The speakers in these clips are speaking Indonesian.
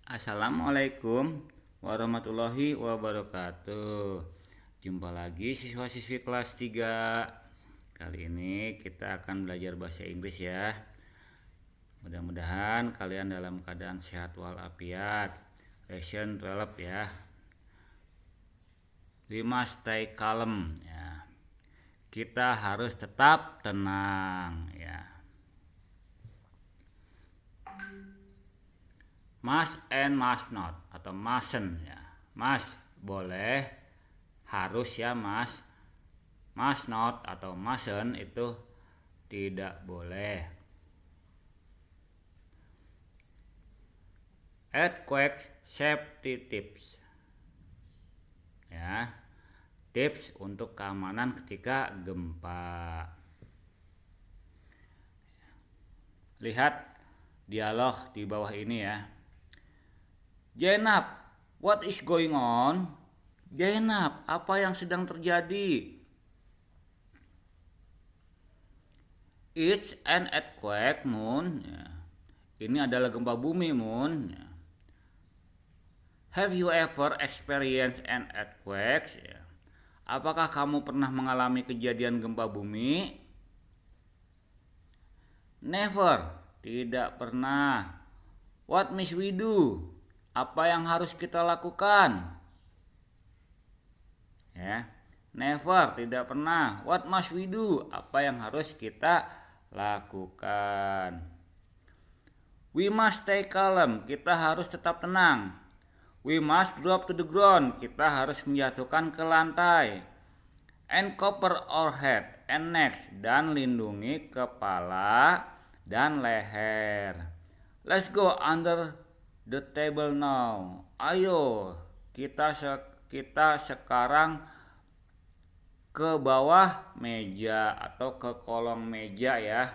Assalamualaikum warahmatullahi wabarakatuh. Jumpa lagi siswa-siswi kelas 3. Kali ini kita akan belajar bahasa Inggris ya. Mudah-mudahan kalian dalam keadaan sehat walafiat. Lesson 12 ya. We must stay calm ya. Kita harus tetap tenang ya. Must and must not atau mustn't ya. Must boleh, harus ya mas. Must not atau mustn't itu tidak boleh. Earthquake safety tips ya. Tips untuk keamanan ketika gempa. Lihat dialog di bawah ini ya. Jenab, what is going on? Jenab, apa yang sedang terjadi? It's an earthquake, Moon. Ya. Ini adalah gempa bumi, Moon. Ya. Have you ever experienced an earthquake? Ya. Apakah kamu pernah mengalami kejadian gempa bumi? Never, tidak pernah. What must we do? Apa yang harus kita lakukan? Ya, never, tidak pernah. What must we do? Apa yang harus kita lakukan? We must stay calm. Kita harus tetap tenang. We must drop to the ground. Kita harus menjatuhkan ke lantai. And cover our head and neck. Dan lindungi kepala dan leher. Let's go under the table now. Ayo, kita sekarang ke bawah meja atau ke kolong meja ya.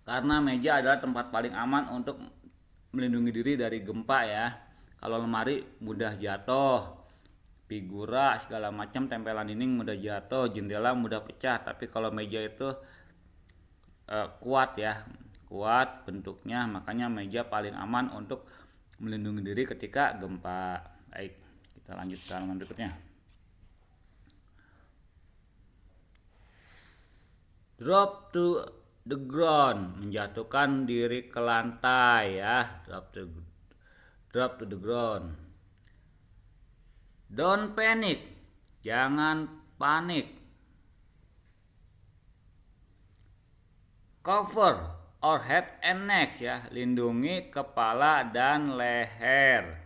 Karena meja adalah tempat paling aman untuk melindungi diri dari gempa ya. Kalau lemari mudah jatuh, figura segala macam tempelan dinding mudah jatuh, jendela mudah pecah. Tapi kalau meja itu kuat ya, kuat bentuknya, makanya meja paling aman untuk melindungi diri ketika gempa. Baik, kita lanjut ke halaman berikutnya. Drop to the ground, menjatuhkan diri ke lantai ya. Drop to the ground. Don't panic, jangan panik. Cover our head and neck ya, lindungi kepala dan leher.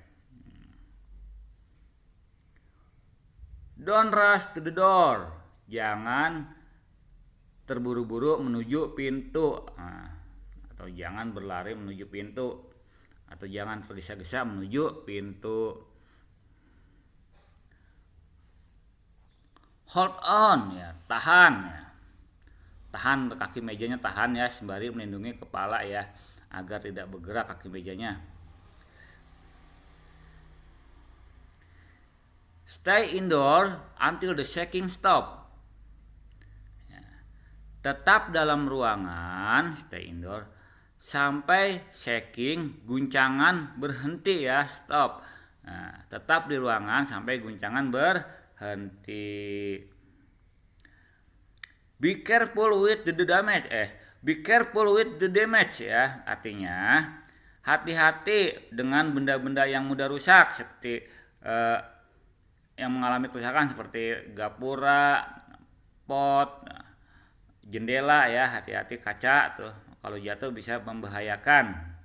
Don't rush to the door, jangan terburu-buru menuju pintu, atau jangan berlari menuju pintu, atau jangan tergesa-gesa menuju pintu. Hold on ya, tahan ya. Tahan kaki mejanya, tahan ya, sembari melindungi kepala ya, agar tidak bergerak kaki mejanya. Stay indoor until the shaking stop. Ya. Tetap dalam ruangan, stay indoor, sampai shaking, guncangan berhenti ya, stop. Nah, tetap di ruangan sampai guncangan berhenti. Be careful with the damage. Be careful with the damage ya. Artinya hati-hati dengan benda-benda yang mudah rusak, seperti yang mengalami kerusakan seperti gapura, pot, jendela ya. Hati-hati kaca tuh, kalau jatuh bisa membahayakan.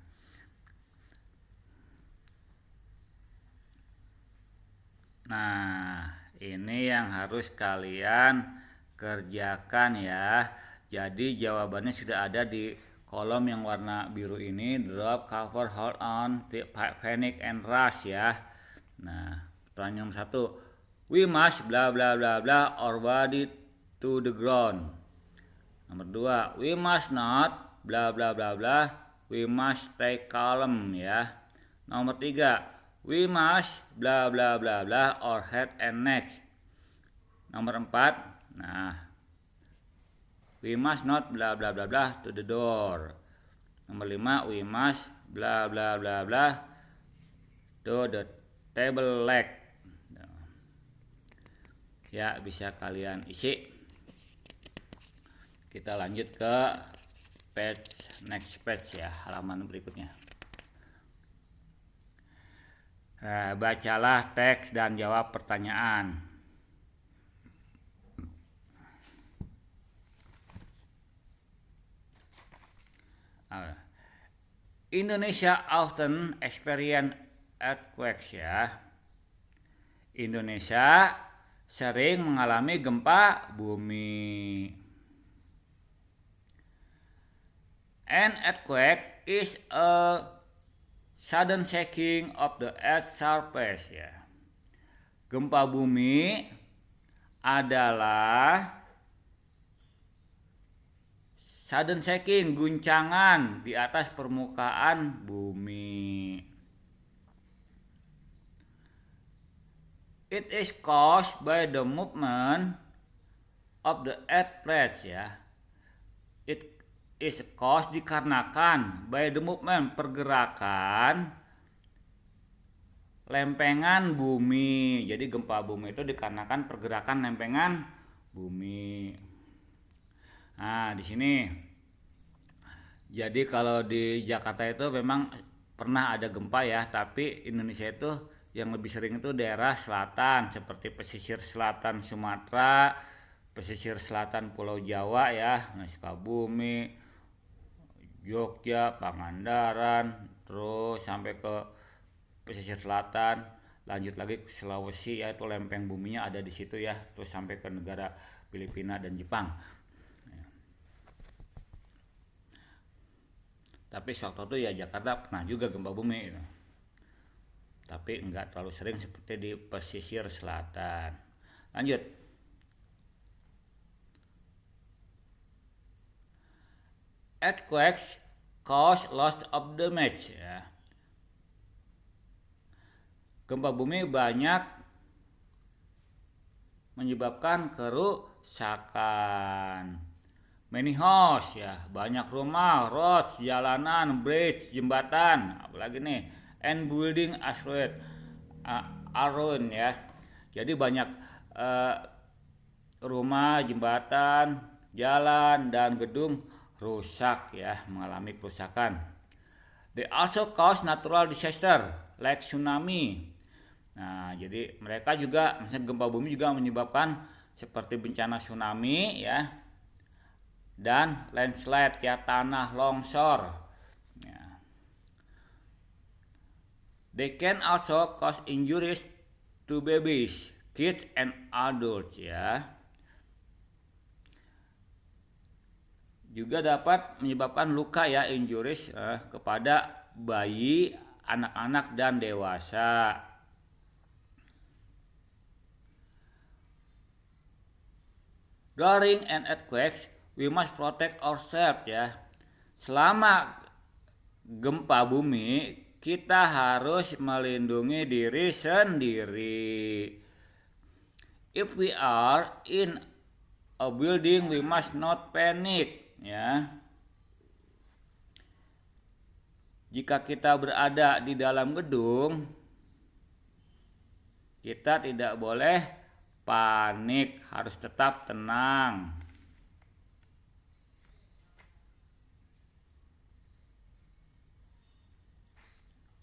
Nah, ini yang harus kalian kerjakan ya. Jadi jawabannya sudah ada di kolom yang warna biru ini. Drop, cover, hold on, panic and rush ya. Nah, pertanyaan nomor 1. We must bla bla bla bla our body to the ground. Nomor 2. We must not bla bla bla bla. We must stay calm ya. Nomor 3. We must bla bla bla bla our head and neck. Nomor 4. Nah, we must not bla bla bla bla to the door. Nomor 5, we must bla bla bla bla to the table leg. Ya, bisa kalian isi. Kita lanjut ke next page ya, halaman berikutnya. Nah, bacalah teks dan jawab pertanyaan. Indonesia often experience earthquakes ya. Indonesia sering mengalami gempa bumi. An earthquake is a sudden shaking of the earth's surface ya. Gempa bumi adalah sudden shaking, guncangan di atas permukaan bumi. It is caused by the movement of the earth plates ya. It is caused dikarenakan by the movement, pergerakan lempengan bumi. Jadi gempa bumi itu dikarenakan pergerakan lempengan bumi. Nah, di sini. Jadi kalau di Jakarta itu memang pernah ada gempa ya, tapi Indonesia itu yang lebih sering itu daerah selatan seperti pesisir selatan Sumatera, pesisir selatan Pulau Jawa ya, Sukabumi, Jogja, Pangandaran, terus sampai ke pesisir selatan, lanjut lagi ke Sulawesi ya, itu lempeng buminya ada di situ ya, terus sampai ke negara Filipina dan Jepang. Tapi sewaktu itu ya Jakarta pernah juga gempa bumi gitu. Tapi enggak terlalu sering seperti di pesisir selatan. Lanjut. Earthquakes cause loss of damage ya. Gempa bumi banyak menyebabkan kerusakan. Many house ya, banyak rumah, roads, jalanan, bridge, jembatan, apalagi nih, and building ruined ya. Jadi banyak rumah, jembatan, jalan dan gedung rusak ya, mengalami kerusakan. They also cause natural disaster like tsunami. Nah, jadi mereka juga, misalnya gempa bumi juga menyebabkan seperti bencana tsunami ya, dan landslide ya, tanah longsor ya. They can also cause injuries to babies, kids and adults ya. Juga dapat menyebabkan luka ya, injuries kepada bayi, anak-anak dan dewasa. During an earthquake, we must protect ourselves ya. Selama gempa bumi, kita harus melindungi diri sendiri. If we are in a building, we must not panic ya. Jika kita berada di dalam gedung, kita tidak boleh panik, harus tetap tenang.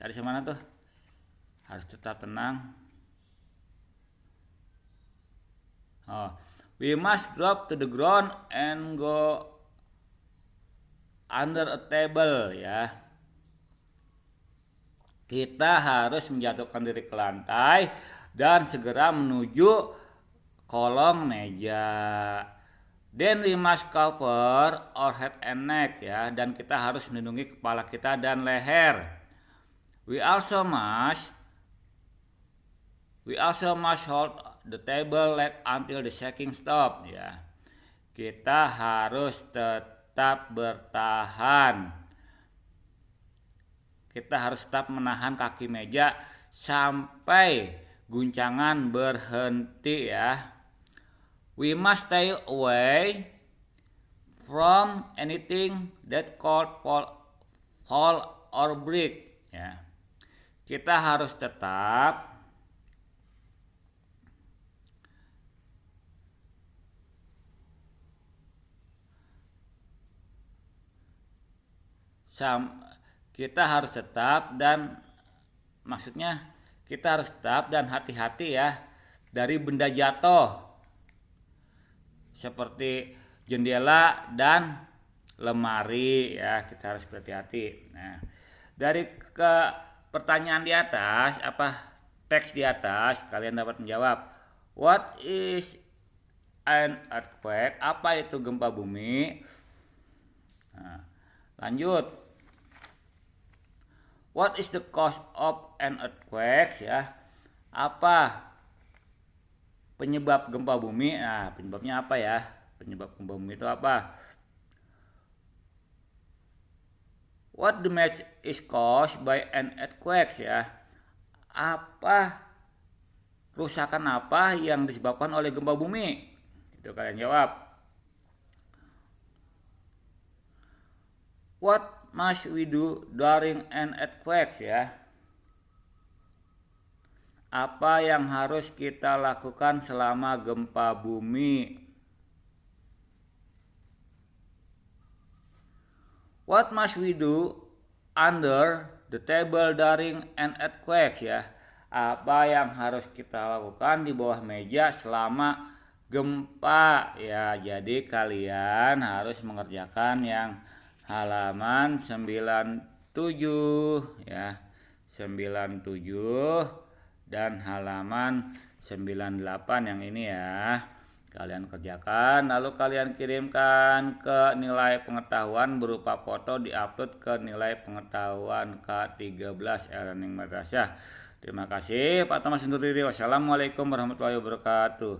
Tadi semana tuh? Harus tetap tenang. We must drop to the ground and go under a table ya. Kita harus menjatuhkan diri ke lantai dan segera menuju kolong meja. Then we must cover our head and neck ya, dan kita harus melindungi kepala kita dan leher. We also must hold the table leg until the shaking stop ya. Kita harus tetap bertahan. Kita harus tetap menahan kaki meja sampai guncangan berhenti ya. We must stay away from anything that could fall or break ya. kita harus tetap kita harus tetap dan maksudnya kita harus tetap dan hati-hati ya dari benda jatuh seperti jendela dan lemari ya, kita harus berhati-hati. Nah, dari ke pertanyaan di atas, teks di atas, kalian dapat menjawab, what is an earthquake? Apa itu gempa bumi? Nah, lanjut, what is the cause of an earthquake? Ya, apa penyebab gempa bumi? Nah, penyebabnya apa ya? Penyebab gempa bumi itu apa? What damage is caused by an earthquake? Ya, apa kerusakan apa yang disebabkan oleh gempa bumi? Itu kalian jawab. What must we do during an earthquake? Ya, apa yang harus kita lakukan selama gempa bumi? What must we do under the table during an earthquake? Ya, apa yang harus kita lakukan di bawah meja selama gempa? Ya, jadi kalian harus mengerjakan yang halaman 97 ya, 97 dan halaman 98 yang ini ya. Kalian kerjakan lalu kalian kirimkan ke nilai pengetahuan berupa foto, diupload ke nilai pengetahuan K13 e-learning madrasah. Terima kasih Pak Thomas undur diri. Wassalamualaikum warahmatullahi wabarakatuh.